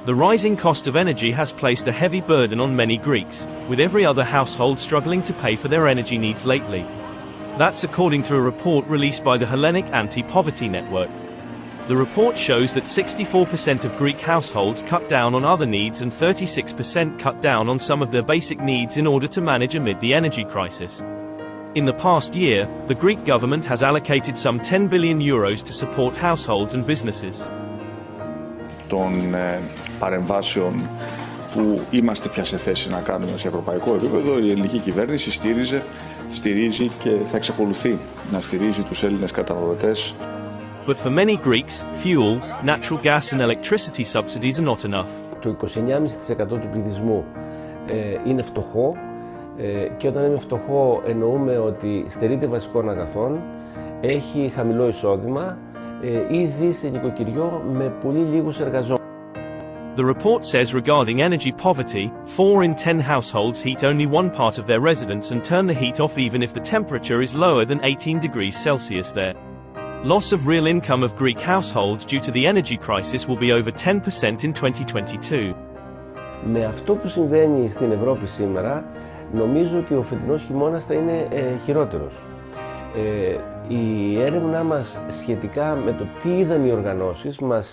The rising cost of energy has placed a heavy burden on many Greeks, with every other household struggling to pay for their energy needs lately. That's according to a report released by the Hellenic Anti-Poverty Network. The report shows that 64% of Greek households cut down on other needs and 36% cut down on some of their basic needs in order to manage amid the energy crisis. In the past year, the Greek government has allocated some 10 billion euros to support households and businesses. Των παρεμβάσεων που είμαστε πια σε θέση να κάνουμε σε ευρωπαϊκό επίπεδο, η ελληνική κυβέρνηση στηρίζει και θα εξακολουθεί να στηρίζει τους Έλληνες καταναλωτές. But for many Greeks, fuel, natural gas and electricity subsidies are not enough. Το 29,5% του πληθυσμού είναι φτωχό και όταν είναι φτωχό εννοούμε ότι στερείται βασικών αγαθών, έχει χαμηλό εισόδημα ή ζει σε νοικοκυριό με πολύ λίγους εργαζόμενους. The report says regarding energy poverty, 4 in 10 households heat only one part of their residence and turn the heat off even if the temperature is lower than 18 degrees Celsius there. Loss of real income of Greek households due to the energy crisis will be over 10% in 2022. Με αυτό που συμβαίνει στην Ευρώπη σήμερα, νομίζω ότι ο φετινός χειμώνας θα είναι χειρότερος. Η έρευνά μας σχετικά με το τι είδαν οι οργανώσεις μας